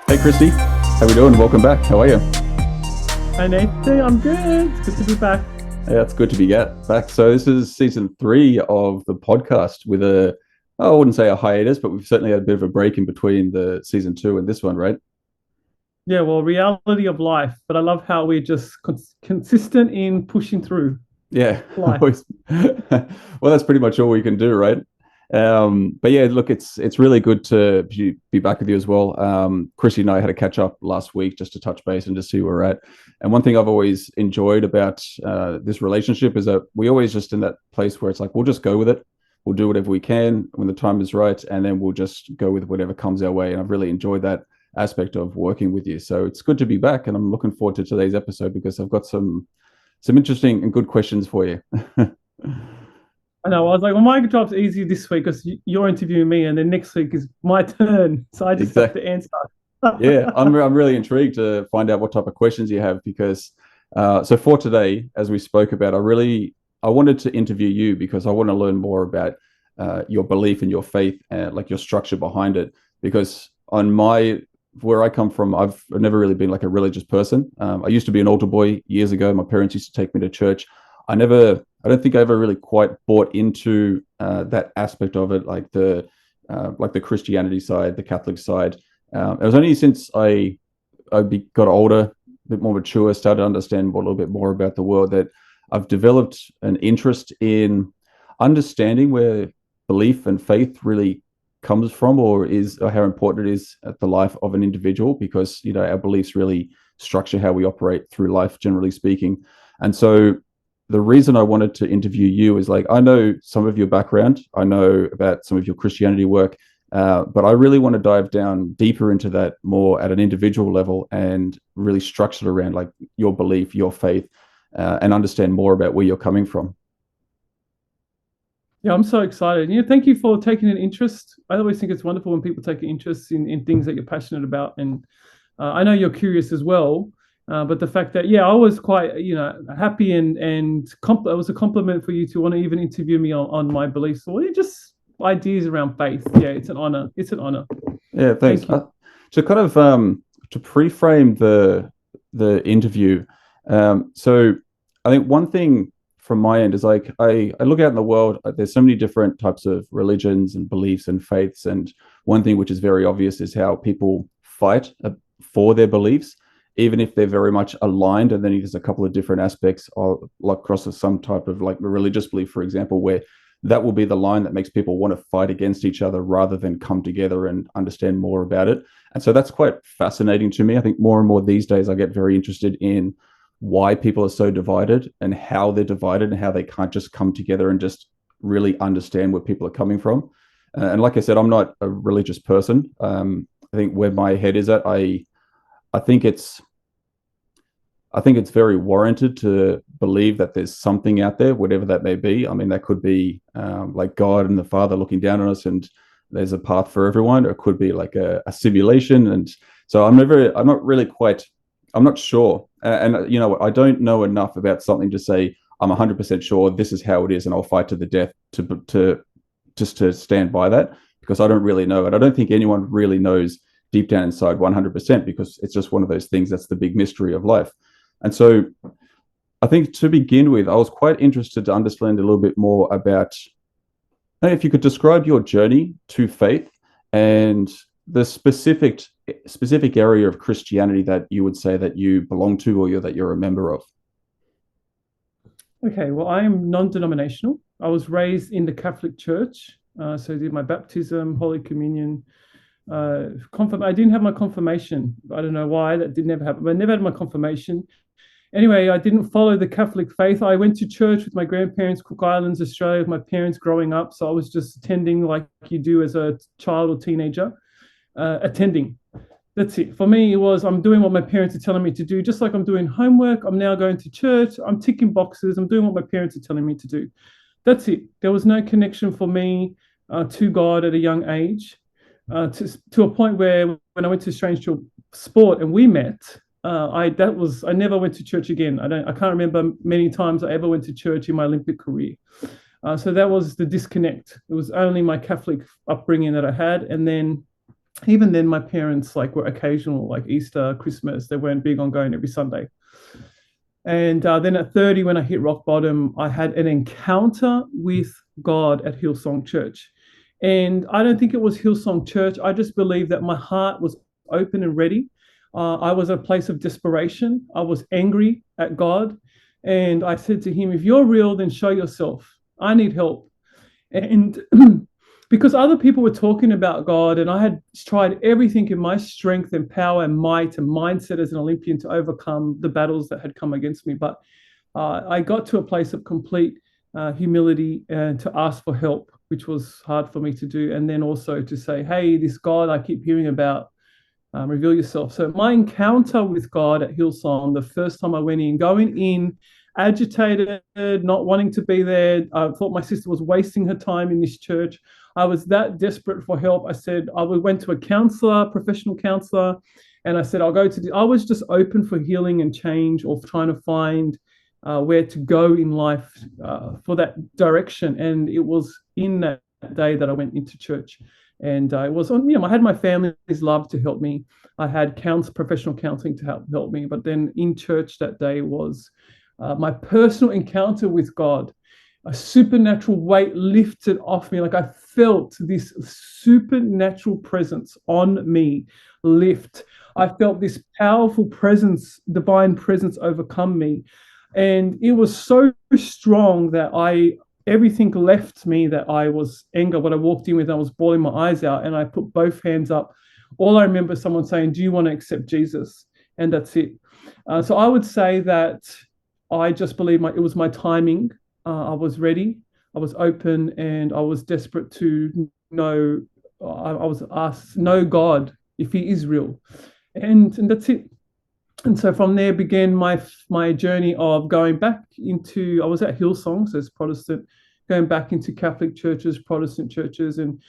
Hey Christy, how we doing? Welcome back. How are you? Hi Nathan, I'm good. It's good to be back. Yeah, it's good to be back. So this is season 3 of the podcast with I wouldn't say a hiatus, but we've certainly had a bit of a break in between the season 2 and this one, right? Yeah, well, reality of life, but I love how we're just consistent in pushing through Yeah, life. well, that's pretty much all we can do, right? But yeah, look, it's really good to be back with you as well. Chrissy and I had a catch up last week just to touch base and to see where we're at. And one thing I've always enjoyed about this relationship is that we always just in that place where it's like we'll just go with it. We'll do whatever we can when the time is right, and then we'll just go with whatever comes our way. And I've really enjoyed that aspect of working with you. So it's good to be back, and I'm looking forward to today's episode because I've got some interesting and good questions for you. I know. I was like, well, my job's easy this week because you're interviewing me, and then next week is my turn, so I just have Exactly. to answer. Yeah, I'm really intrigued to find out what type of questions you have because so for today, as we spoke about, I wanted to interview you because I want to learn more about your belief and your faith and like your structure behind it. Because on my where I come from, I've never really been like a religious person. I used to be an altar boy years ago. My parents used to take me to church. I don't think I ever really quite bought into that aspect of it, like the Christianity side, the Catholic side. It was only since got older, a bit more mature, started to understand a little bit more about the world that I've developed an interest in understanding where belief and faith really comes from, or how important it is at the life of an individual, because our beliefs really structure how we operate through life, generally speaking. And so the reason I wanted to interview you is like I know some of your background, I know about some of your Christianity work, but I really want to dive down deeper into that more at an individual level and really structure it around like your belief, your faith, and understand more about where you're coming from. Yeah, I'm so excited. Thank you for taking an interest. I always think it's wonderful when people take an interest in things that you're passionate about, and I know you're curious as well. But the fact that I was quite happy it was a compliment for you to want to even interview me on my beliefs or just ideas around faith. Yeah, it's an honor. It's an honor. Yeah, thanks. Thank you. To kind of to pre-frame the interview, so I think one thing from my end is like I look out in the world. There's so many different types of religions and beliefs and faiths, and one thing which is very obvious is how people fight for their beliefs, even if they're very much aligned. And then there's a couple of different aspects of like across some type of like religious belief, for example, where that will be the line that makes people want to fight against each other rather than come together and understand more about it. And so that's quite fascinating to me. I think more and more these days I get very interested in why people are so divided and how they're divided and how they can't just come together and just really understand where people are coming from. And like I said, I'm not a religious person. I think where my head is at, I think it's I think it's very warranted to believe that there's something out there, whatever that may be. I mean, that could be like God and the Father looking down on us, and there's a path for everyone, or it could be like a simulation. And so I'm not sure. And I don't know enough about something to say I'm 100% sure this is how it is, and I'll fight to the death to just to stand by that, because I don't really know it. I don't think anyone really knows deep down inside 100%, because it's just one of those things that's the big mystery of life. And so I think to begin with, I was quite interested to understand a little bit more about if you could describe your journey to faith and the specific area of Christianity that you would say that you belong to, or that you're a member of. Okay, well, I am non-denominational. I was raised in the Catholic Church, so I did my baptism, Holy Communion. I didn't have my confirmation. I don't know why that did never happen, but I never had my confirmation. Anyway, I didn't follow the Catholic faith. I went to church with my grandparents, Cook Islands, Australia, with my parents growing up. So I was just attending like you do as a child or teenager, attending. That's it. For me, it was I'm doing what my parents are telling me to do, just like I'm doing homework. I'm now going to church. I'm ticking boxes. I'm doing what my parents are telling me to do. That's it. There was no connection for me to God at a young age, to a point where when I went to Strange Sport and we met, I never went to church again. I can't remember many times I ever went to church in my Olympic career. So that was the disconnect. It was only my Catholic upbringing that I had, and then even then, my parents like were occasional, like Easter, Christmas. They weren't big on going every Sunday. And then at 30, when I hit rock bottom, I had an encounter with God at Hillsong Church. And I don't think it was Hillsong Church. I just believe that my heart was open and ready. I was at a place of desperation. I was angry at God. And I said to him, if you're real, then show yourself. I need help. And because other people were talking about God, and I had tried everything in my strength and power and might and mindset as an Olympian to overcome the battles that had come against me. But I got to a place of complete humility and to ask for help, which was hard for me to do. And then also to say, hey, this God I keep hearing about, reveal yourself. So my encounter with God at Hillsong, the first time I went in, going in, agitated, not wanting to be there. I thought my sister was wasting her time in this church. I was that desperate for help. I said, I went to a counselor, professional counselor, and I said, I'll go to I was just open for healing and change, or trying to find where to go in life for that direction. And it was in that day that I went into church. And it was on, I had my family's love to help me. I had professional counseling to help me. But then in church that day was my personal encounter with God. A supernatural weight lifted off me. Like I felt this supernatural presence on me lift. I felt this powerful presence, divine presence overcome me. And it was so strong that everything left me, that I was anger. What I walked in with, I was bawling my eyes out, and I put both hands up. All I remember someone saying, do you want to accept Jesus? And that's it. So I would say that I just believe it was my timing. I was ready, I was open, and I was desperate to know. I was asked, know God, if He is real, and that's it. And so from there began my journey of going back into. I was at Hillsong, so it's Protestant, going back into Catholic churches, Protestant churches, and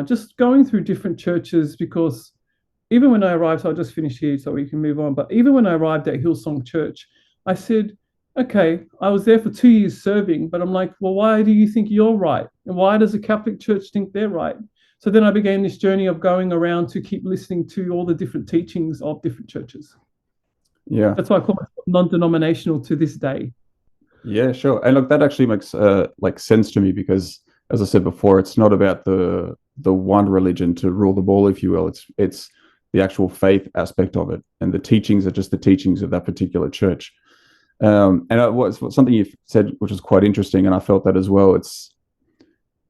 just going through different churches. Because even when I arrived, so I'll just finish here so we can move on. But even when I arrived at Hillsong Church, I said, okay, I was there for 2 years serving, but I'm like, well, why do you think you're right? And why does the Catholic Church think they're right? So then I began this journey of going around to keep listening to all the different teachings of different churches. Yeah. That's why I call myself non-denominational to this day. Yeah, sure. And look, that actually makes like sense to me, because as I said before, it's not about the one religion to rule the ball, if you will. It's the actual faith aspect of it, and the teachings are just the teachings of that particular church. And it was something you said, which was quite interesting, and I felt that as well.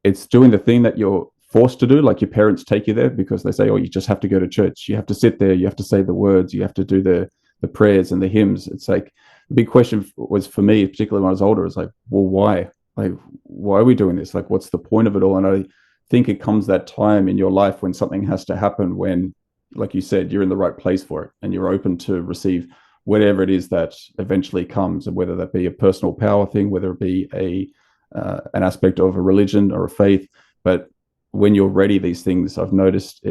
It's doing the thing that you're forced to do, like your parents take you there because they say, oh, you just have to go to church, you have to sit there, you have to say the words, you have to do the prayers and the hymns. It's like the big question was for me, particularly when I was older, is like, well, why? Like, why are we doing this? Like, what's the point of it all? And I think it comes that time in your life when something has to happen, when, like you said, you're in the right place for it and you're open to receive whatever it is that eventually comes, and whether that be a personal power thing, whether it be an aspect of a religion or a faith. But when you're ready, these things, I've noticed,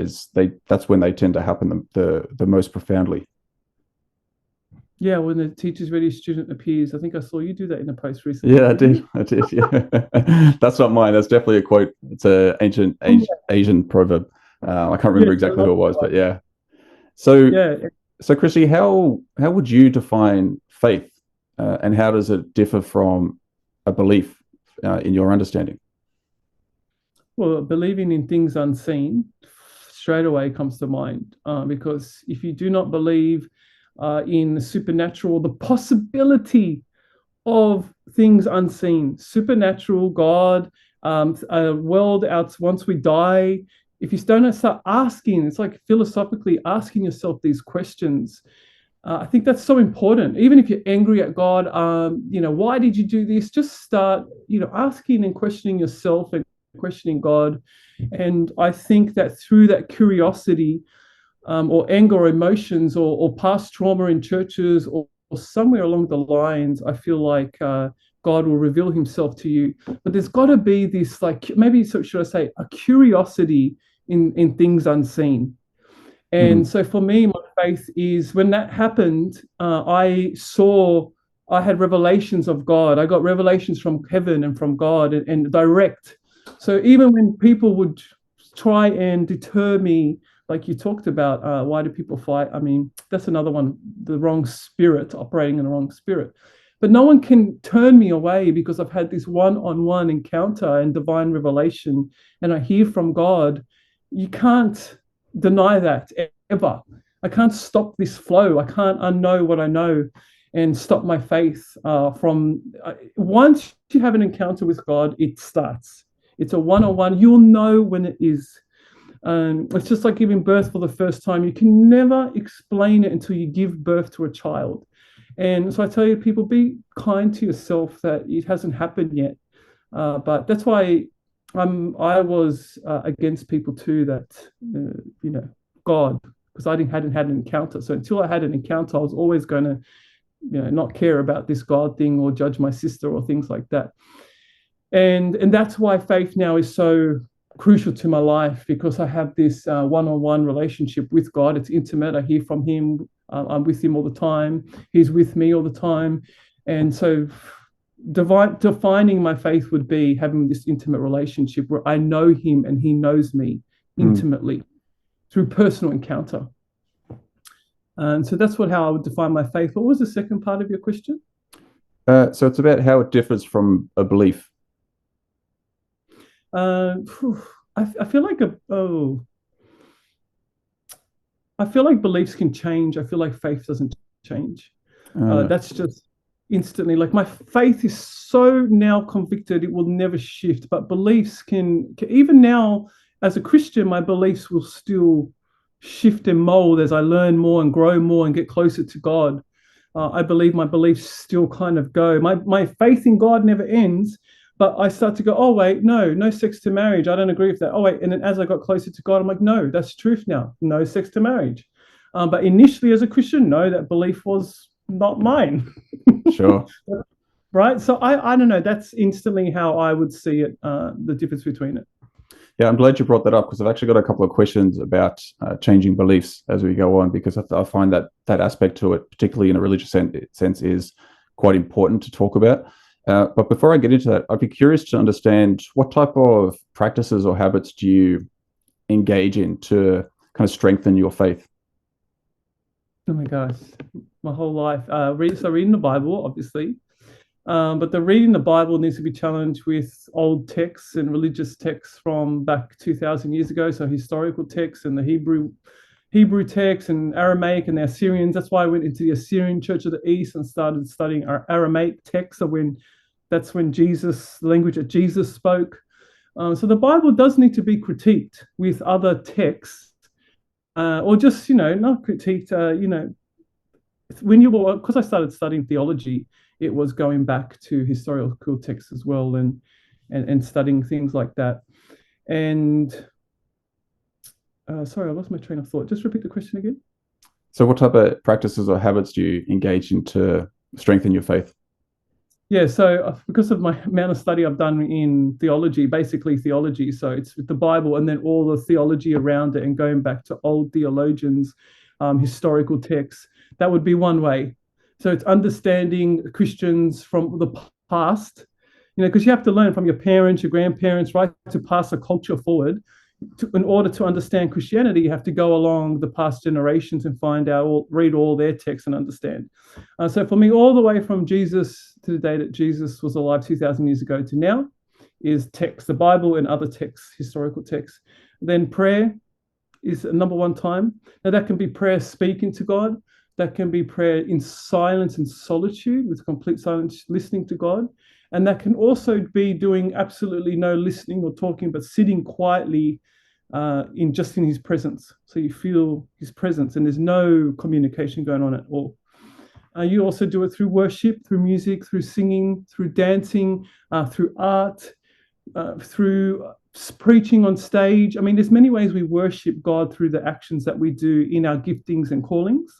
that's when they tend to happen the most profoundly. Yeah, when the teacher's ready, student appears. I think I saw you do that in a post recently. Yeah, I did. Yeah. That's not mine. That's definitely a quote. It's an ancient Asian proverb. I can't remember exactly who it was, but yeah. So Christie, how would you define faith, and how does it differ from a belief in your understanding? Well, believing in things unseen straight away comes to mind, because if you do not believe in the supernatural, the possibility of things unseen, supernatural, God, a world out once we die. If you don't start asking, it's like philosophically asking yourself these questions. I think that's so important. Even if you're angry at God, why did you do this? Just start, asking and questioning yourself and questioning God. And I think that through that curiosity, or anger or emotions, or past trauma in churches, or somewhere along the lines, I feel like God will reveal Himself to you. But there's got to be this, like, maybe should I say, a curiosity in things unseen. And so for me, my faith is, when that happened, I had revelations of God. I got revelations from heaven and from God, and direct. So even when people would try and deter me like you talked about, why do people fight? I mean, that's another one, the wrong spirit, operating in the wrong spirit. But no one can turn me away because I've had this one-on-one encounter and divine revelation, and I hear from God. You can't deny that ever. I can't stop this flow. I can't unknow what I know and stop my faith from. Once you have an encounter with God, it starts. It's a one-on-one. You'll know when it is. It's just like giving birth for the first time. You can never explain it until you give birth to a child. And so I tell you, people, be kind to yourself that it hasn't happened yet. But that's why I was against people too that, God, because I hadn't had an encounter. So until I had an encounter, I was always going to, not care about this God thing or judge my sister or things like that. And that's why faith now is so crucial to my life, because I have this one-on-one relationship with God. It's intimate. I hear from him. I'm with him all the time. He's with me all the time. And so defining my faith would be having this intimate relationship where I know him and he knows me intimately through personal encounter. And so that's how I would define my faith. What was the second part of your question? So it's about how it differs from a belief. I feel like I feel like beliefs can change. I feel like faith doesn't change. That's just instantly. Like my faith is so now convicted, it will never shift. But beliefs can even now, as a Christian, my beliefs will still shift and mold as I learn more and grow more and get closer to God. I believe my beliefs still kind of go. My faith in God never ends. But I start to go, oh, wait, no sex to marriage. I don't agree with that. Oh, wait. And then as I got closer to God, I'm like, no, that's truth now. No sex to marriage. But initially as a Christian, no, that belief was not mine. Sure. Right. So I don't know. That's instantly how I would see it, the difference between it. Yeah, I'm glad you brought that up, because I've actually got a couple of questions about changing beliefs as we go on, because I find that aspect to it, particularly in a religious sense, is quite important to talk about. But before I get into that, I'd be curious to understand what type of practices or habits do you engage in to kind of strengthen your faith? Oh my gosh, my whole life. Reading the Bible, obviously. But the reading the Bible needs to be challenged with old texts and religious texts from back 2,000 years ago. So historical texts and the Hebrew texts and Aramaic and the Assyrians. That's why I went into the Assyrian Church of the East and started studying our Aramaic texts. That's when the language that Jesus spoke. So the Bible does need to be critiqued with other texts, or just, not critiqued, because I started studying theology, it was going back to historical texts as well and studying things like that. And sorry, I lost my train of thought. Just repeat the question again. So what type of practices or habits do you engage in to strengthen your faith? Yeah, so because of my amount of study I've done in theology, basically theology, so it's with the Bible and then all the theology around it and going back to old theologians, historical texts, that would be one way. So it's understanding Christians from the past, because you have to learn from your parents, your grandparents, right, to pass a culture forward. In order to understand Christianity, you have to go along the past generations and read all their texts and understand. So for me, all the way from Jesus to the day that Jesus was alive 2,000 years ago to now is text, the Bible and other texts, historical texts. Then prayer is number one time. Now that can be prayer speaking to God. That can be prayer in silence and solitude, with complete silence, listening to God. And that can also be doing absolutely no listening or talking, but sitting quietly in his presence. So you feel his presence and there's no communication going on at all. You also do it through worship, through music, through singing, through dancing, through art, through preaching on stage. I mean, there's many ways we worship God through the actions that we do in our giftings and callings.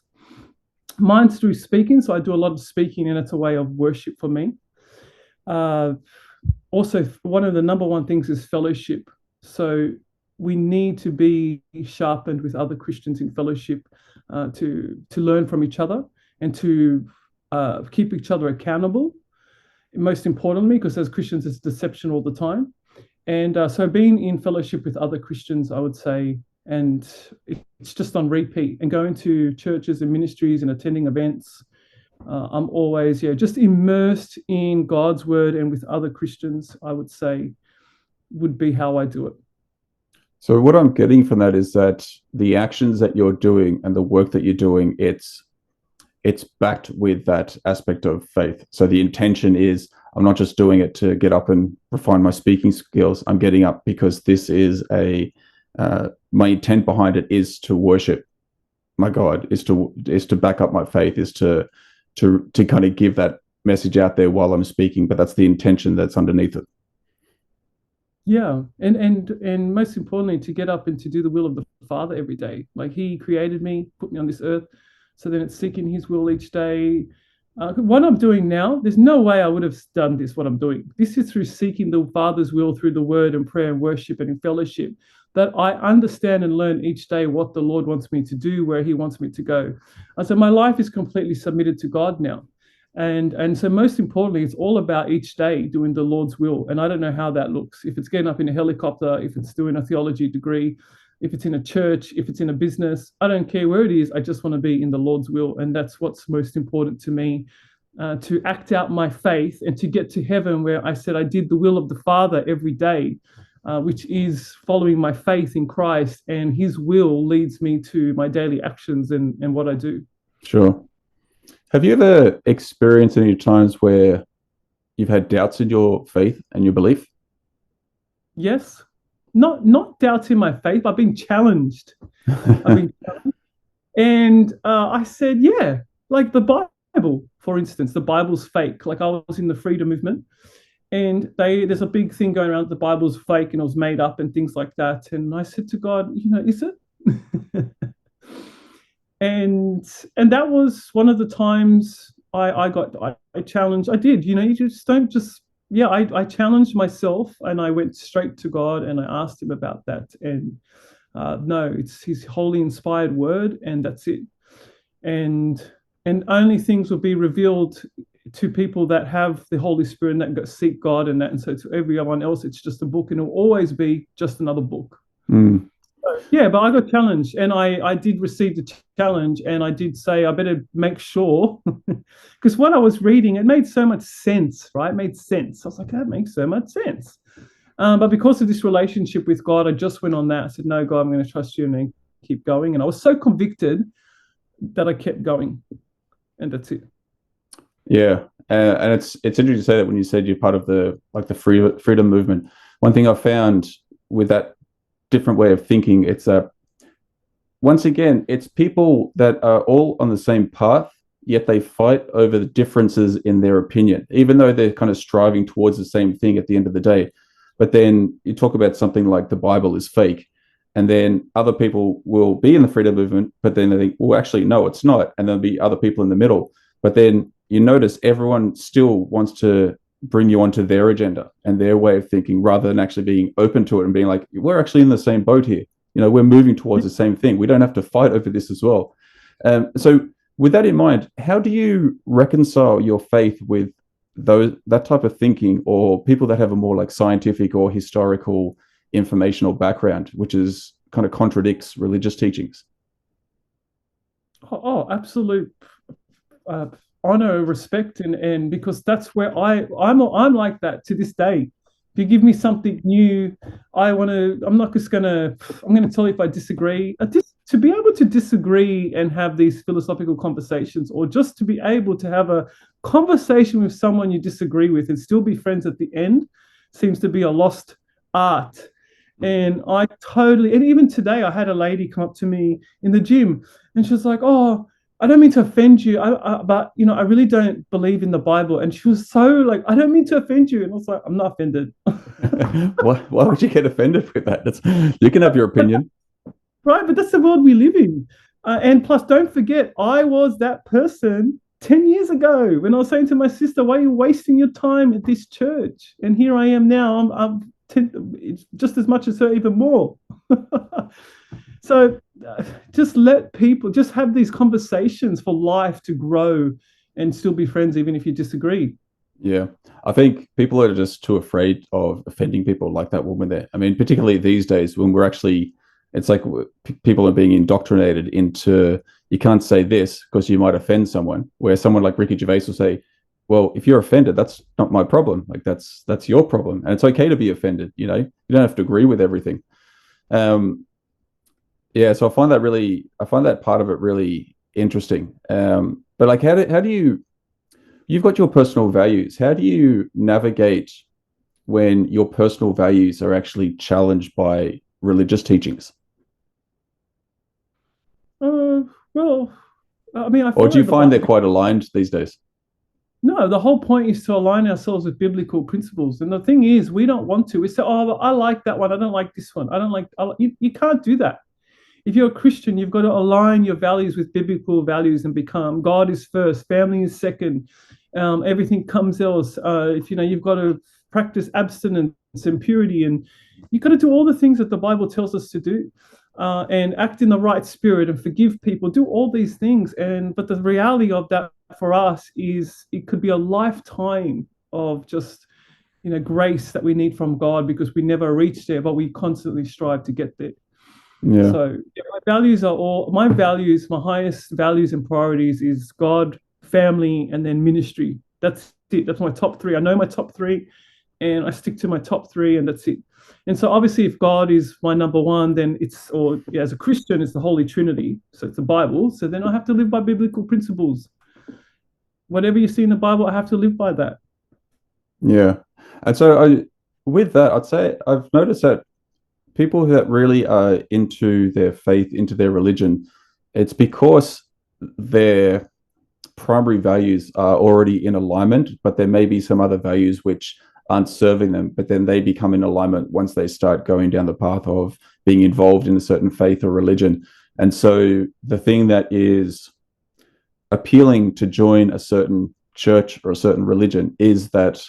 Mine's through speaking, so I do a lot of speaking, and it's a way of worship for me. Also, one of the number one things is fellowship. So we need to be sharpened with other Christians in fellowship to learn from each other and to keep each other accountable. Most importantly, because as Christians, it's deception all the time. And so being in fellowship with other Christians, I would say, and it's just on repeat. And going to churches and ministries and attending events, I'm always just immersed in God's word and with other Christians, I would say, would be how I do it. So what I'm getting from that is that the actions that you're doing and the work that you're doing, it's backed with that aspect of faith. So the intention is, I'm not just doing it to get up and refine my speaking skills. I'm getting up because this is my intent behind it is to worship my God, is to back up my faith, is to kind of give that message out there while I'm speaking. But that's the intention that's underneath it. Yeah, and most importantly, to get up and to do the will of the Father every day. Like He created me, put me on this earth, so then it's seeking His will each day. What I'm doing now, there's no way I would have done this. What I'm doing, this is through seeking the Father's will through the Word and prayer and worship and in fellowship. That I understand and learn each day what the Lord wants me to do, where He wants me to go. And so my life is completely submitted to God now. And so most importantly, it's all about each day doing the Lord's will. And I don't know how that looks. If it's getting up in a helicopter, if it's doing a theology degree, if it's in a church, if it's in a business, I don't care where it is. I just want to be in the Lord's will. And that's what's most important to me, to act out my faith and to get to heaven where I said I did the will of the Father every day, which is following my faith in Christ, and His will leads me to my daily actions and what I do. Sure. Have you ever experienced any times where you've had doubts in your faith and your belief? Yes. Not doubts in my faith. I've been challenged. And I said, yeah, like the Bible, for instance, the Bible's fake. Like I was in the freedom movement, and there's a big thing going around, the Bible's fake and it was made up and things like that. And I said to God, is it? and that was one of the times I challenged. I did, you just don't just, I challenged myself and I went straight to God and I asked Him about that. And no, it's His holy inspired word, and that's it. And only things will be revealed to people that have the Holy Spirit and that seek God and that. And so to everyone else, it's just a book, and it'll always be just another book. Mm. Yeah, but I got challenged, and I did receive the challenge, and I did say I better make sure, because what I was reading, it made so much sense, right? It made sense. I was like, that makes so much sense. But because of this relationship with God, I just went on that. I said, no, God, I'm going to trust you and then keep going. And I was so convicted that I kept going, and that's it. Yeah, and it's interesting to say that when you said you're part of the freedom movement. One thing I found with that different way of thinking, it's that once again, it's people that are all on the same path, yet they fight over the differences in their opinion, even though they're kind of striving towards the same thing at the end of the day. But then you talk about something like the Bible is fake, and then other people will be in the freedom movement, but then they think, well, actually, no, it's not. And there'll be other people in the middle. But then you notice everyone still wants to bring you onto their agenda and their way of thinking, rather than actually being open to it and being like, we're actually in the same boat here. We're moving towards the same thing. We don't have to fight over this as well. So with that in mind, how do you reconcile your faith with that type of thinking, or people that have a more like scientific or historical informational background, which is kind of contradicts religious teachings? Oh, absolute honor, respect, and because that's where I'm like that to this day. If you give me something new, I'm not just I'm gonna tell you if I disagree. To be able to disagree and have these philosophical conversations, or just to be able to have a conversation with someone you disagree with and still be friends at the end, seems to be a lost art. And and even today, I had a lady come up to me in the gym, and she was like, "Oh, I don't mean to offend you, but I really don't believe in the Bible." And she was so like, "I don't mean to offend you," and I was like, "I'm not offended." Why would you get offended with that? You can have your opinion, right? But that's the world we live in. And plus, don't forget, I was that person 10 years ago when I was saying to my sister, "Why are you wasting your time at this church?" And here I am now. It's just as much as her, even more. So just let people just have these conversations for life to grow and still be friends, even if you disagree. Yeah, I think people are just too afraid of offending people like that woman there. I mean, particularly these days when we're actually It's like people are being indoctrinated into you can't say this because you might offend someone. Where someone like Ricky Gervais will say, "Well, if you're offended, that's not my problem. Like that's your problem, and it's okay to be offended. You don't have to agree with everything." Um, yeah, so I find that part of it really interesting. But like, how do you've got your personal values? How do you navigate when your personal values are actually challenged by religious teachings? Uh, well, I mean, I Or do follow you the find they're Bible. quite aligned these days? No, the whole point is to align ourselves with biblical principles. And the thing is, we don't want to. We say, "Oh, well, I like that one. I don't like this one. I don't like." You can't do that. If you're a Christian, you've got to align your values with biblical values and become God is first, family is second, everything comes else. If you know, you've got to practice abstinence and purity, and you've got to do all the things that the Bible tells us to do, and act in the right spirit and forgive people. Do all these things, and but the reality of that for us is it could be a lifetime of just grace that we need from God because we never reach there, but we constantly strive to get there. Yeah. So yeah, my values, my highest values and priorities is God, family, and then ministry. That's it. That's my top three. I know my top three, and I stick to my top three, and that's it. And so obviously, if God is my number one, then or yeah, as a Christian, it's the Holy Trinity. So it's the Bible. So then I have to live by biblical principles. Whatever you see in the Bible, I have to live by that. Yeah. And so with that, I'd say I've noticed that people that really are into their faith, into their religion, it's because their primary values are already in alignment, but there may be some other values which aren't serving them, but then they become in alignment once they start going down the path of being involved in a certain faith or religion. And so the thing that is appealing to join a certain church or a certain religion is that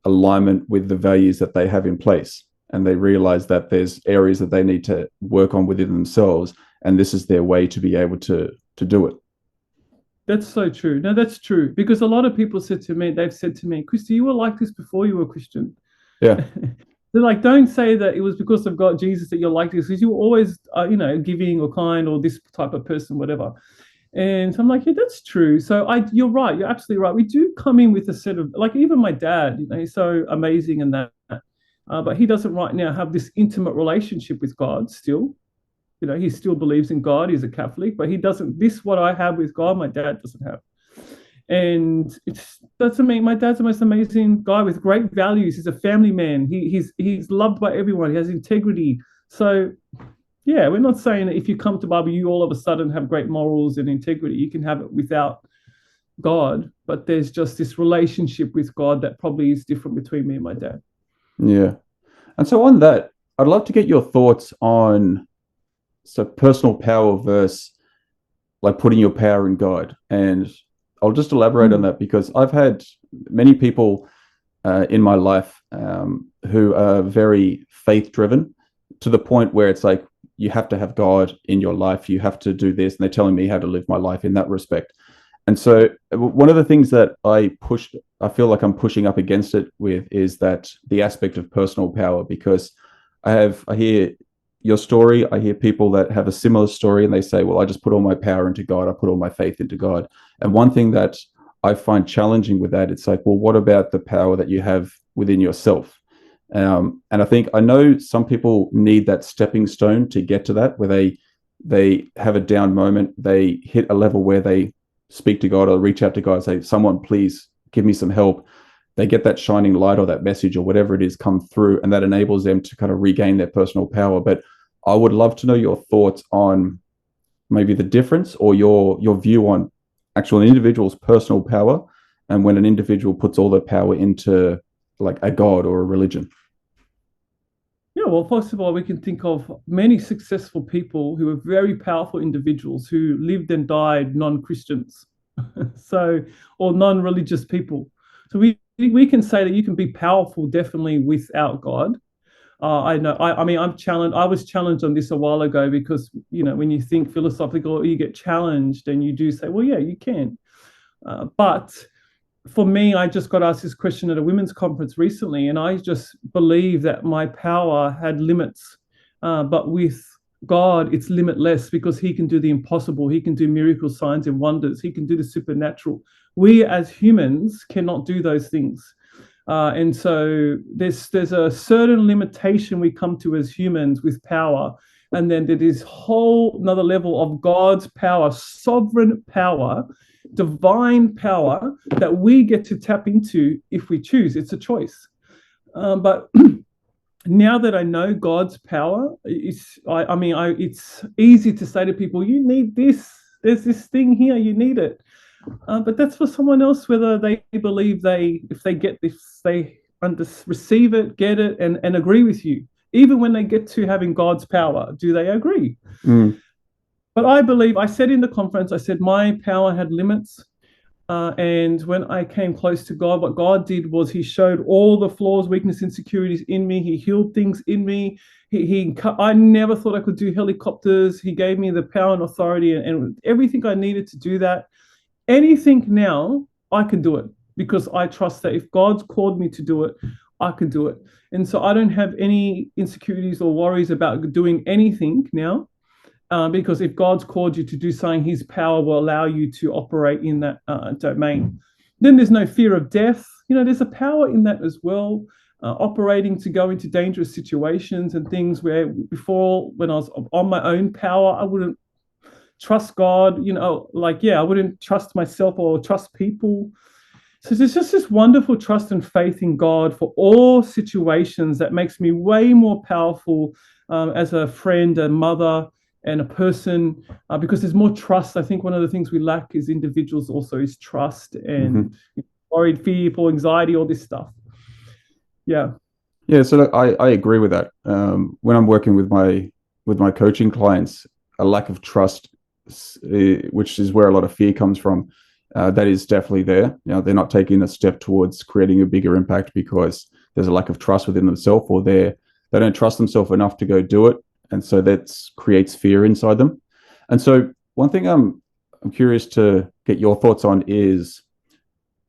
alignment with the values that they have in place. And they realize that there's areas that they need to work on within themselves. And this is their way to be able to do it. That's so true. No, that's true. Because a lot of people they've said to me, Christy, you were like this before you were Christian. Yeah. They're like, don't say that it was because of God, Jesus, that you're like this, because you were always, giving or kind or this type of person, whatever. And so I'm like, yeah, that's true. So you're right. You're absolutely right. We do come in with a set of, like, even my dad, he's so amazing and that, but he doesn't right now have this intimate relationship with God still. He still believes in God. He's a Catholic, but he doesn't. This what I have with God, my dad doesn't have. And that's amazing. My dad's the most amazing guy with great values. He's a family man. He's loved by everyone. He has integrity. So yeah, we're not saying that if you come to Bible, you all of a sudden have great morals and integrity. You can have it without God, but there's just this relationship with God that probably is different between me and my dad. Yeah. And so on that, I'd love to get your thoughts on personal power versus like putting your power in God. And I'll just elaborate on that because I've had many people in my life who are very faith driven to the point where it's like you have to have God in your life, you have to do this, and they're telling me how to live my life in that respect. And so one of the things that I feel like I'm pushing up against it with is that the aspect of personal power, because I hear your story, I hear people that have a similar story and they say, well, I just put all my power into God, I put all my faith into God. And one thing that I find challenging with that, it's like, well, what about the power that you have within yourself? And I know some people need that stepping stone to get to that, where they have a down moment, they hit a level where they speak to God or reach out to God and say, someone please give me some help. They get that shining light or that message or whatever it is come through, and that enables them to kind of regain their personal power. But I would love to know your thoughts on maybe the difference or your view on actual individual's personal power and when an individual puts all their power into like a god or a religion. Yeah, well, first of all, we can think of many successful people who are very powerful individuals who lived and died non-Christians, so or non-religious people. So we can say that you can be powerful definitely without God. I know. I mean, I'm challenged. I was challenged on this a while ago because when you think philosophical, you get challenged, and you do say, well, yeah, you can. But for me, I just got asked this question at a women's conference recently, and I just believe that my power had limits. But with God, it's limitless because he can do the impossible. He can do miracles, signs, and wonders. He can do the supernatural. We as humans cannot do those things. And so there's a certain limitation we come to as humans with power. And then there's this whole another level of God's power, sovereign power, divine power that we get to tap into if we choose. It's a choice. But now that I know God's power, it's easy to say to people, you need this. There's this thing here, you need it. But that's for someone else, whether they believe if they receive it, get it, and agree with you. Even when they get to having God's power, do they agree? But I believe, I said in the conference, I said my power had limits. And when I came close to God, what God did was he showed all the flaws, weakness, insecurities in me. He healed things in me. I never thought I could do helicopters. He gave me the power and authority and everything I needed to do that. Anything now, I can do it because I trust that if God's called me to do it, I can do it. And so I don't have any insecurities or worries about doing anything now. Because if God's called you to do something, his power will allow you to operate in that domain. Then there's no fear of death. There's a power in that as well, operating to go into dangerous situations and things where before, when I was on my own power, I wouldn't trust God, I wouldn't trust myself or trust people. So there's just this wonderful trust and faith in God for all situations that makes me way more powerful as a friend, a mother, and a person, because there's more trust. I think one of the things we lack as individuals also is trust and worried, fearful, anxiety, all this stuff. Yeah. Yeah. So look, I agree with that. When I'm working with my coaching clients, a lack of trust, which is where a lot of fear comes from, that is definitely there. They're not taking a step towards creating a bigger impact because there's a lack of trust within themselves, or they don't trust themselves enough to go do it. And so that creates fear inside them. And so one thing I'm curious to get your thoughts on is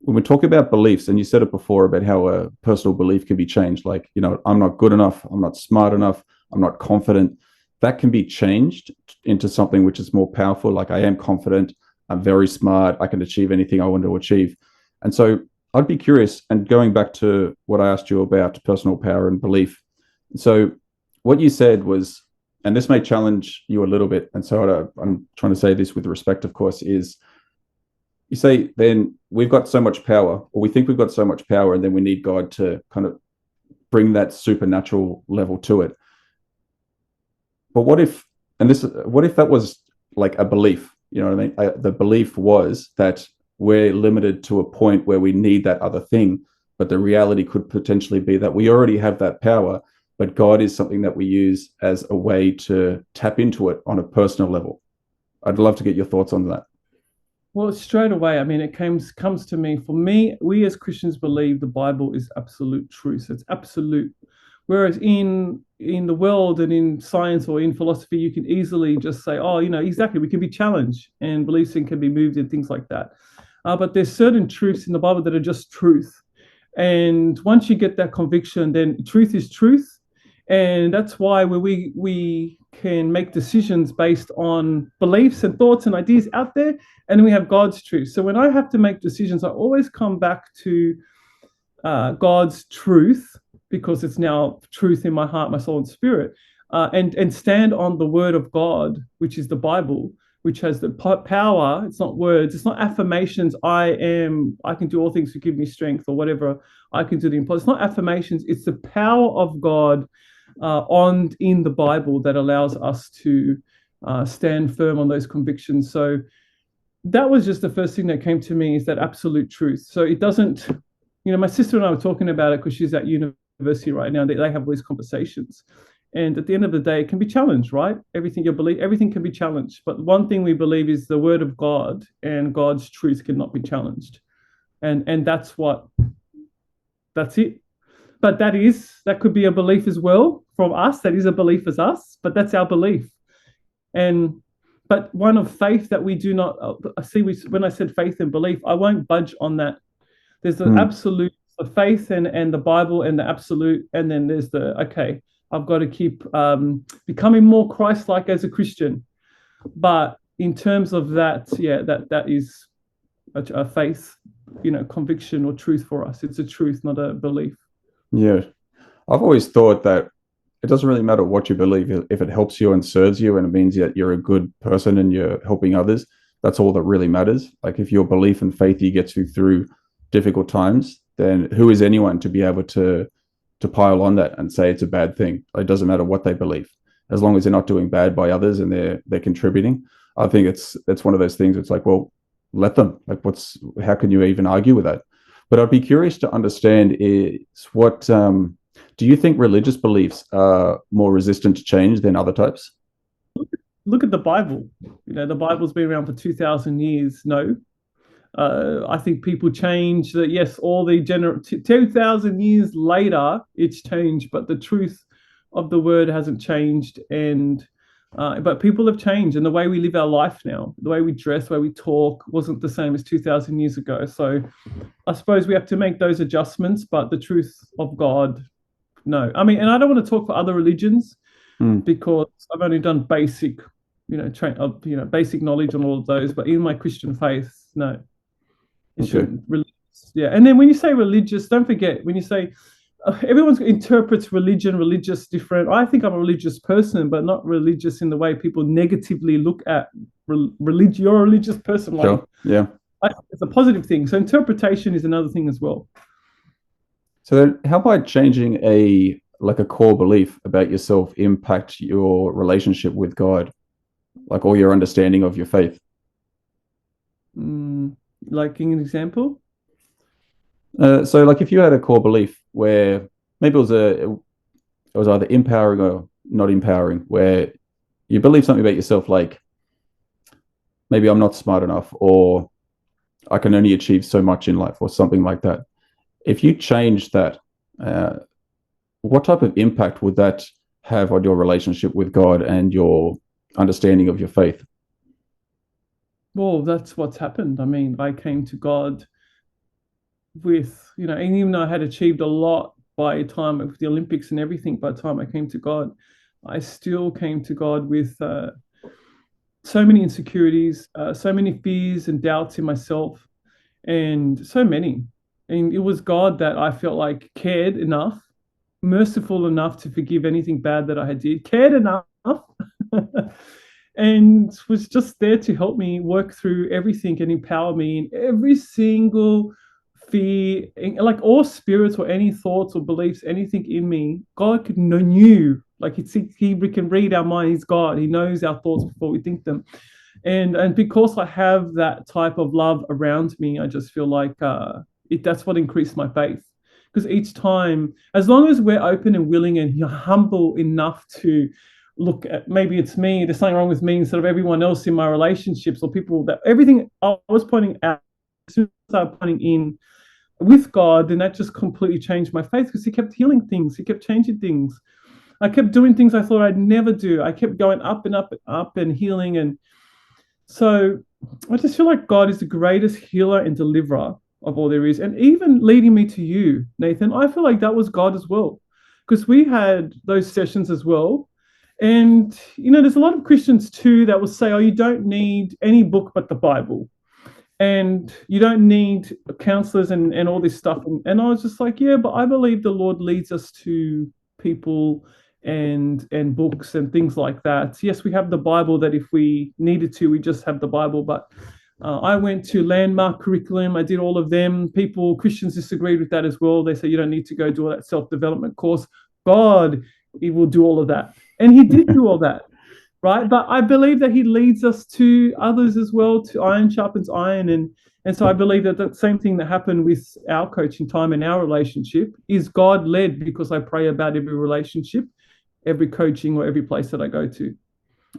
when we're talking about beliefs, and you said it before about how a personal belief can be changed, like, I'm not good enough, I'm not smart enough, I'm not confident. That can be changed into something which is more powerful, like I am confident, I'm very smart, I can achieve anything I want to achieve. And so I'd be curious, and going back to what I asked you about personal power and belief. So what you said was, and this may challenge you a little bit, and so I'm trying to say this with respect, of course, is you say then we've got so much power, or we think we've got so much power, and then we need God to kind of bring that supernatural level to it. But what if that was like a belief? You know what I mean? The belief was that we're limited to a point where we need that other thing, but the reality could potentially be that we already have that power, but God is something that we use as a way to tap into it on a personal level. I'd love to get your thoughts on that. Well, straight away, it comes to me. For me, we as Christians believe the Bible is absolute truth. It's absolute. Whereas in the world and in science or in philosophy, you can easily just say, oh, exactly, we can be challenged and beliefs can be moved and things like that. But there's certain truths in the Bible that are just truth. And once you get that conviction, then truth is truth. And that's why we can make decisions based on beliefs and thoughts and ideas out there, and we have God's truth. So when I have to make decisions, I always come back to God's truth, because it's now truth in my heart, my soul, and spirit, and stand on the word of God, which is the Bible, which has the power. It's not words, it's not affirmations. I can do all things to give me strength, or whatever I can do the impossible. It's not affirmations, it's the power of God in the Bible that allows us to stand firm on those convictions. So that was just the first thing that came to me, is that absolute truth. So it doesn't, my sister and I were talking about it because she's at university right now. They have all these conversations. And at the end of the day, it can be challenged, right? Everything you believe, everything can be challenged. But one thing we believe is the word of God and God's truth cannot be challenged. And that's it. But that could be a belief as well from us. That is a belief as us, but that's our belief. But one of faith that we do not see. When I said faith and belief, I won't budge on that. There's the absolute, the faith and the Bible and the absolute, and then there's the, okay, I've got to keep becoming more Christ-like as a Christian. But in terms of that, that is a faith, conviction or truth for us. It's a truth, not a belief. Yeah. I've always thought that it doesn't really matter what you believe. If it helps you and serves you and it means that you're a good person and you're helping others, that's all that really matters. Like if your belief and faith gets you through difficult times, then who is anyone to be able to pile on that and say it's a bad thing? It doesn't matter what they believe, as long as they're not doing bad by others and they're contributing. I think it's one of those things. It's like, well, let them. Like, how can you even argue with that? But I'd be curious to understand is what do you think religious beliefs are more resistant to change than other types? Look at the Bible. The Bible's been around for 2,000 years. No, I think people change. That yes, all the 2,000 years later, it's changed, but the truth of the word hasn't changed. And but people have changed, and the way we live our life now, the way we dress, the way we talk, wasn't the same as 2,000 years ago. So I suppose we have to make those adjustments. But the truth of God, no. I mean, and I don't want to talk for other religions because I've only done basic, basic knowledge on all of those. But in my Christian faith, no. It shouldn't. Yeah. And then when you say religious, don't forget, when you say everyone interprets religious different. I think I'm a religious person, but not religious in the way people negatively look at religion. You're a religious person. Like, sure. Yeah. It's a positive thing. So interpretation is another thing as well. So then how might changing a core belief about yourself impact your relationship with God? Like, or your understanding of your faith? Like in an example? So like if you had a core belief where maybe it was either empowering or not empowering, where you believe something about yourself, like maybe I'm not smart enough, or I can only achieve so much in life, or something like that. If you change that, what type of impact would that have on your relationship with God and your understanding of your faith? Well, that's what's happened. I mean, I came to God with, and even though I had achieved a lot by the time of the Olympics and everything, by the time I came to God, I still came to God with so many insecurities, so many fears and doubts in myself, and so many. And it was God that I felt like cared enough, merciful enough to forgive anything bad that I had did, cared enough, and was just there to help me work through everything and empower me in every single fear, like all spirits or any thoughts or beliefs, anything in me. God knew, like he can read our mind. He's God. He knows our thoughts before we think them. And because I have that type of love around me, I just feel like that's what increased my faith. Because each time, as long as we're open and willing and humble enough to look at, maybe it's me, there's something wrong with me instead of everyone else in my relationships or people, that everything I was pointing out, as soon as I started pointing in with God, then that just completely changed my faith, because he kept healing things. He kept changing things. I kept doing things I thought I'd never do. I kept going up and up and up and healing. And so I just feel like God is the greatest healer and deliverer of all there is. And even leading me to you, Nathan, I feel like that was God as well, because we had those sessions as well. And, there's a lot of Christians too that will say, oh, you don't need any book but the Bible. And you don't need counselors and all this stuff. And I was just like, yeah, but I believe the Lord leads us to people and books and things like that. Yes, we have the Bible that if we needed to, we just have the Bible. But I went to Landmark Curriculum. I did all of them. Christians disagreed with that as well. They say you don't need to go do all that self-development course. God, he will do all of that. And he did do all that. Right. But I believe that he leads us to others as well, to iron sharpens iron. And so I believe that same thing that happened with our coaching time and our relationship is God led, because I pray about every relationship, every coaching or every place that I go to.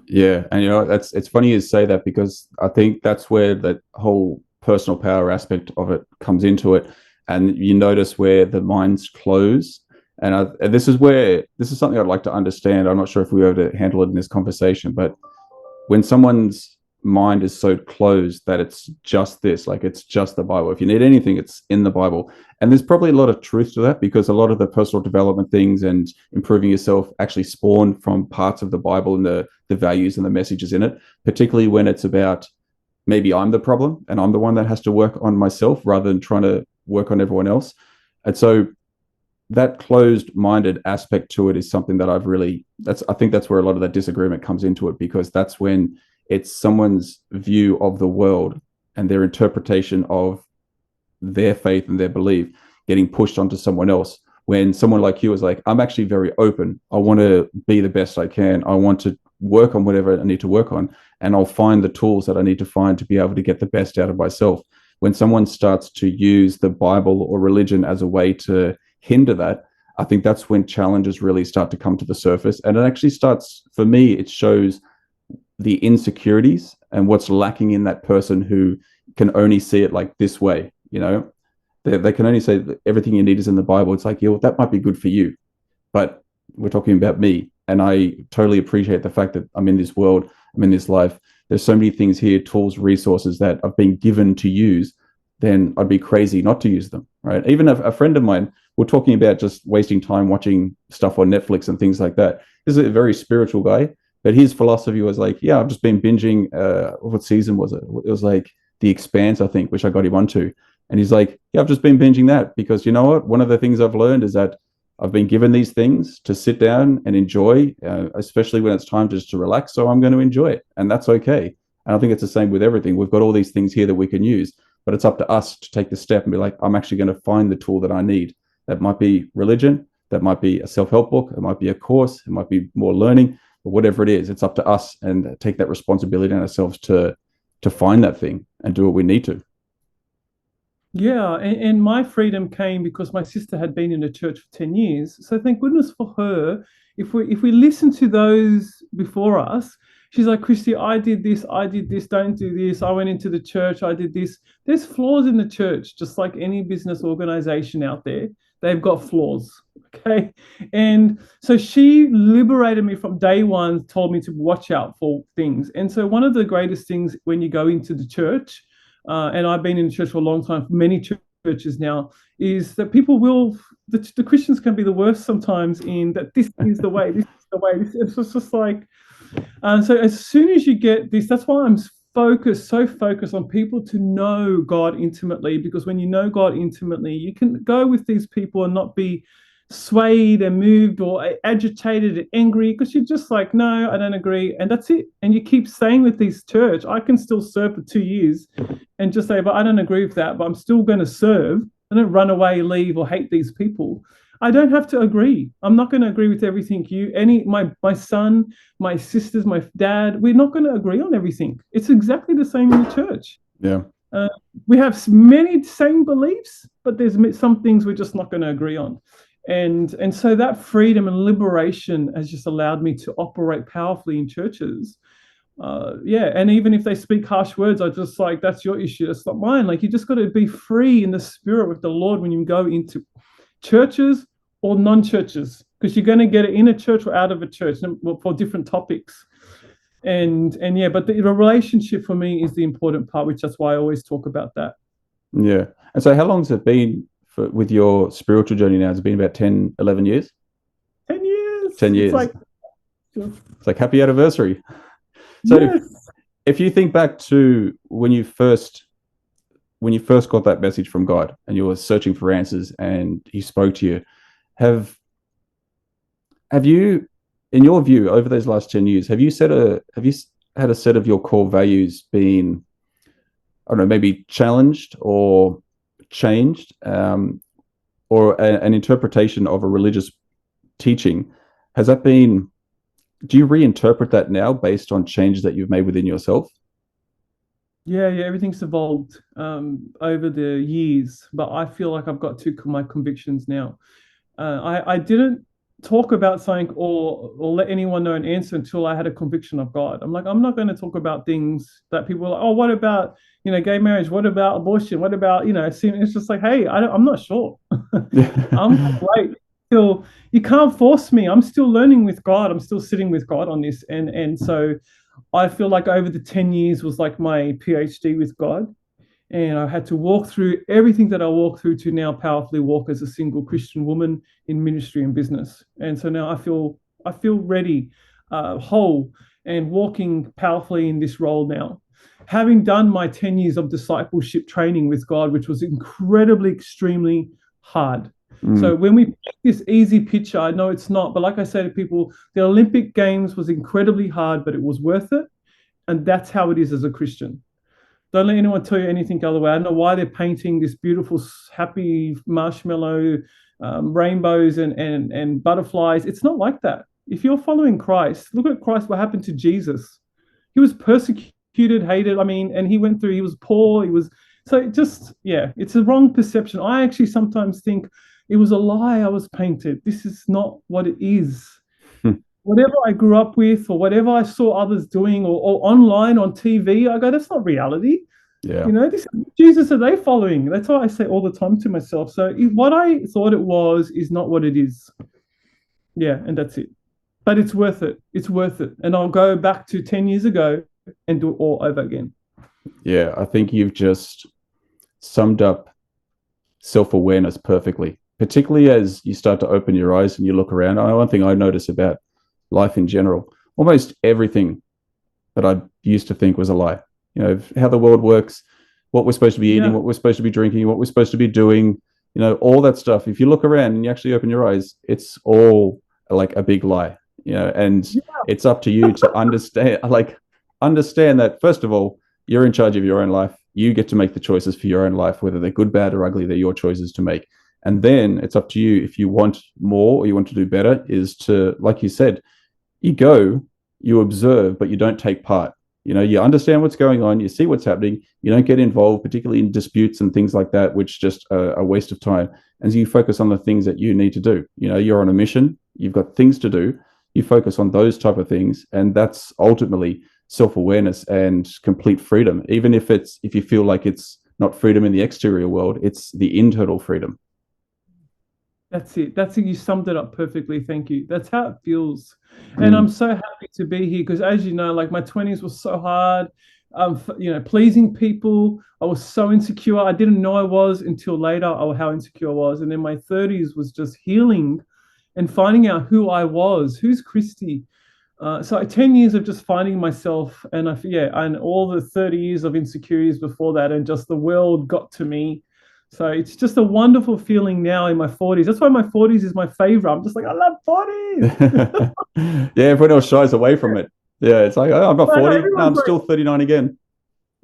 Yeah. And, it's funny you say that, because I think that's where the whole personal power aspect of it comes into it. And you notice where the minds close. And this is something I'd like to understand. I'm not sure if we were able to handle it in this conversation, but when someone's mind is so closed that it's just this, like it's just the Bible. If you need anything, it's in the Bible. And there's probably a lot of truth to that, because a lot of the personal development things and improving yourself actually spawn from parts of the Bible and the values and the messages in it, particularly when it's about maybe I'm the problem and I'm the one that has to work on myself rather than trying to work on everyone else. And so that closed-minded aspect to it is something that I think that's where a lot of that disagreement comes into it, because that's when it's someone's view of the world and their interpretation of their faith and their belief getting pushed onto someone else. When someone like you is like, I'm actually very open. I want to be the best I can. I want to work on whatever I need to work on, and I'll find the tools that I need to find to be able to get the best out of myself. When someone starts to use the Bible or religion as a way to hinder that, I think that's when challenges really start to come to the surface. And it actually starts, for me, it shows the insecurities and what's lacking in that person who can only see it like this way. They can only say that everything you need is in the Bible. It's like, yeah, well, that might be good for you, but we're talking about me. And I totally appreciate the fact that I'm in this world, I'm in this life. There's so many things here, tools, resources that I've been given to use. Then I'd be crazy not to use them, right? Even a friend of mine, we're talking about just wasting time watching stuff on Netflix and things like that. This is a very spiritual guy, but his philosophy was like, yeah, I've just been binging, what season was it? It was like The Expanse, I think, which I got him onto. And he's like, yeah, I've just been binging that because you know what? One of the things I've learned is that I've been given these things to sit down and enjoy, especially when it's time just to relax. So I'm going to enjoy it. And that's okay. And I think it's the same with everything. We've got all these things here that we can use, but it's up to us to take the step and be like, I'm actually going to find the tool that I need. That might be religion. That might be a self-help book. It might be a course. It might be more learning, but whatever it is, it's up to us and take that responsibility on ourselves to find that thing and do what we need to. Yeah, and my freedom came because my sister had been in the church for 10 years. So thank goodness for her. If we listen to those before us, she's like, Christy, I did this, don't do this. I went into the church, I did this. There's flaws in the church, just like any business organization out there. They've got flaws. Okay. And so she liberated me from day one, told me to watch out for things. And so one of the greatest things when you go into the church, and I've been in church for a long time, for many churches now, is that the Christians can be the worst sometimes in that this is the way, this is the way. It's just like, so as soon as you get this, that's why I'm so focused on people to know God intimately, because when you know God intimately, you can go with these people and not be swayed and moved or agitated and angry, because you're just like, no, I don't agree, and that's it. And you keep staying with this church. I can still serve for 2 years and just say, but I don't agree with that, but I'm still going to serve. I don't run away, leave, or hate these people. I don't have to agree. I'm not going to agree with everything my son, my sisters, my dad. We're not going to agree on everything. It's exactly the same in the church. Yeah. We have many same beliefs, but there's some things we're just not going to agree on. And so that freedom and liberation has just allowed me to operate powerfully in churches. And even if they speak harsh words, I just like, that's your issue, that's not mine. Like, you just got to be free in the spirit with the Lord when you go into churches or non-churches, because you're going to get it in a church or out of a church for different topics. But the relationship for me is the important part, which that's why I always talk about that. Yeah. And so how long has it been with your spiritual journey now? Has it been about 10, 11 years? 10 years. 10 years. It's like happy anniversary. So yes. if you think back to when you first got that message from God and you were searching for answers and he spoke to you, have you, in your view, over those last 10 years, have you had a set of your core values been, I don't know, maybe challenged or changed, or an interpretation of a religious teaching? Has that been, do you reinterpret that now based on changes that you've made within yourself? Yeah, everything's evolved over the years, but I feel like I've got to my convictions now. I didn't talk about something or let anyone know an answer until I had a conviction of God. I'm like, I'm not going to talk about things that people are like, oh, what about, gay marriage? What about abortion? What about, sin? It's just like, hey, I'm not sure. I'm gonna wait till you can't force me. I'm still learning with God. I'm still sitting with God on this. And so I feel like over the 10 years was like my PhD with God. And I had to walk through everything that I walked through to now powerfully walk as a single Christian woman in ministry and business. And so now I feel ready, whole, and walking powerfully in this role now. Having done my 10 years of discipleship training with God, which was incredibly, extremely hard. So Mm. when we paint this easy picture, I know it's not, but like I say to people, the Olympic Games was incredibly hard, but it was worth it. And that's how it is as a Christian. Don't let anyone tell you anything other way. I don't know why they're painting this beautiful, happy marshmallow rainbows and butterflies. It's not like that. If you're following Christ, look at Christ. What happened to Jesus? He was persecuted, hated. I mean, and he went through. He was poor. He was so it just yeah. It's a wrong perception. I actually sometimes think it was a lie I was painted. This is not what it is. Whatever I grew up with or whatever I saw others doing or online on TV, I go, that's not reality. Yeah. You know, this Jesus are they following? That's what I say all the time to myself. So what I thought it was is not what it is. Yeah, and that's it. But it's worth it. It's worth it. And I'll go back to 10 years ago and do it all over again. Yeah. I think you've just summed up self-awareness perfectly, particularly as you start to open your eyes and you look around. One thing I notice about life in general, almost everything that I used to think was a lie. You know, how the world works, what we're supposed to be eating, Yeah. what we're supposed to be drinking, what we're supposed to be doing, you know, all that stuff. If you look around and you actually open your eyes, it's all like a big lie, you know, and it's up to you to understand that, first of all, you're in charge of your own life. You get to make the choices for your own life, whether they're good, bad, or ugly, they're your choices to make. And then it's up to you if you want more or you want to do better, is to, like you said, you go, you observe, but you don't take part. You know, you understand what's going on, you see what's happening, you don't get involved, particularly in disputes and things like that, which just a waste of time. And so you focus on the things that you need to do. You know, you're on a mission, you've got things to do, you focus on those type of things, and that's ultimately self-awareness and complete freedom. Even if you feel like it's not freedom in the exterior world, it's the internal freedom. That's it. That's it. You summed it up perfectly. Thank you. That's how it feels. And Mm. I'm so happy to be here because, as you know, like my 20s was so hard. Pleasing people. I was so insecure. I didn't know I was until later how insecure I was. And then my 30s was just healing and finding out who I was. Who's Christie? So 10 years of just finding myself and all the 30 years of insecurities before that, and just the world got to me. So it's just a wonderful feeling now in my 40s. That's why my 40s is my favorite. I'm just like, I love 40s. Yeah, everyone else shies away from it. Yeah, it's like, oh, I'm not I know 40. No, I'm everyone's like, still 39 again.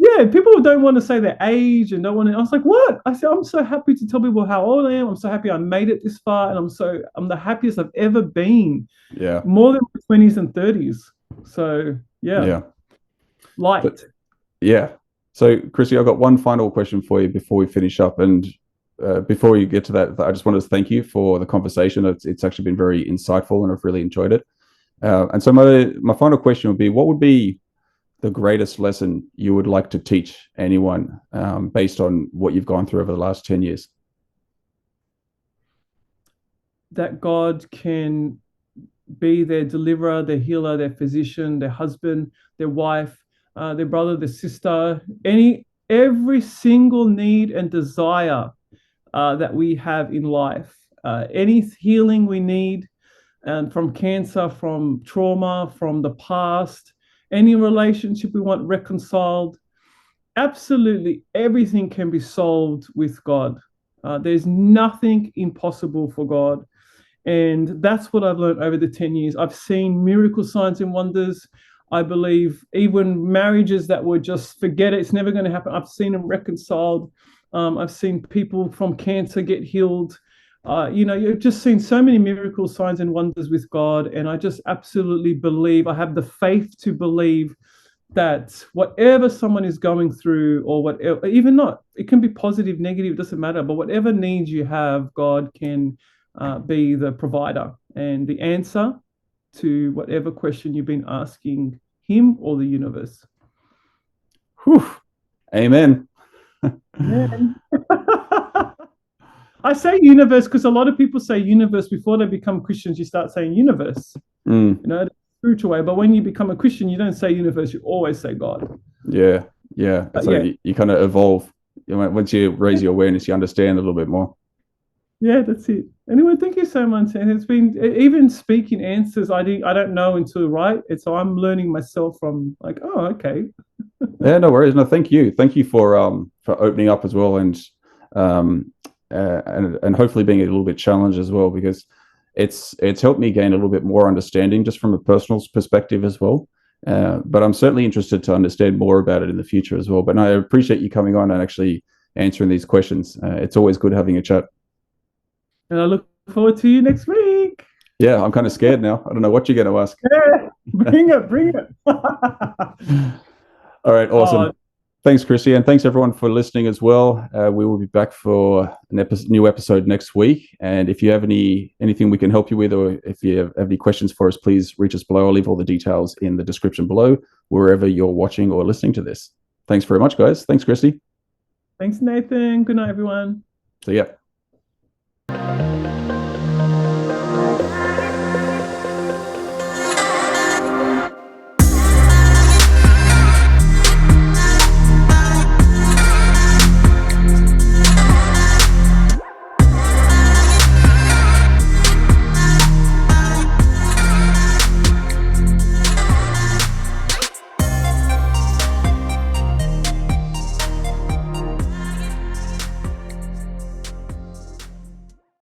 yeah, people don't want to say their age and don't want to. I was like, what? I said, I'm so happy to tell people how old I am. I'm so happy I made it this far, and I'm the happiest I've ever been, Yeah. more than my 20s and 30s. So yeah, Yeah. light. But yeah. So, Chrissy, I've got one final question for you before we finish up. And before you get to that, I just wanted to thank you for the conversation. It's actually been very insightful and I've really enjoyed it. And so my final question would be, what would be the greatest lesson you would like to teach anyone based on what you've gone through over the last 10 years? That God can be their deliverer, their healer, their physician, their husband, their wife, their brother, their sister, every single need and desire that we have in life, any healing we need, and from cancer, from trauma, from the past, any relationship we want reconciled, absolutely everything can be solved with God. There's nothing impossible for God. And that's what I've learned over the 10 years. I've seen miracle signs and wonders. I believe even marriages that were just forget it, it's never going to happen. I've seen them reconciled. I've seen people from cancer get healed. You've just seen so many miracle signs and wonders with God. And I just absolutely believe, I have the faith to believe that whatever someone is going through, or whatever, even not, it can be positive, negative, it doesn't matter. But whatever needs you have, God can be the provider and the answer to whatever question you've been asking him or the universe. Whew. Amen. Man. I say universe because a lot of people say universe before they become Christians. You start saying universe. Mm. You know, spiritual way. But when you become a Christian, you don't say universe, you always say God. Yeah, yeah. It's like you kind of evolve. Once you raise your awareness, you understand a little bit more. Yeah, that's it. Anyway, thank you so much. And it's been even speaking answers I don't know until right. And so I'm learning myself from like, oh, okay. Yeah, no worries. No, thank you. Thank you for opening up as well, and hopefully being a little bit challenged as well, because it's helped me gain a little bit more understanding just from a personal perspective as well. But I'm certainly interested to understand more about it in the future as well. But I appreciate you coming on and actually answering these questions. It's always good having a chat. And I look forward to you next week. Yeah, I'm kind of scared now. I don't know what you're going to ask. Yeah, bring it. All right, awesome. Thanks, Christie, and thanks everyone for listening as well. We will be back for new episode next week. And if you have anything we can help you with, or if you have any questions for us, please reach us below. I'll leave all the details in the description below, wherever you're watching or listening to this. Thanks very much, guys. Thanks, Christie. Thanks, Nathan. Good night, everyone. See ya.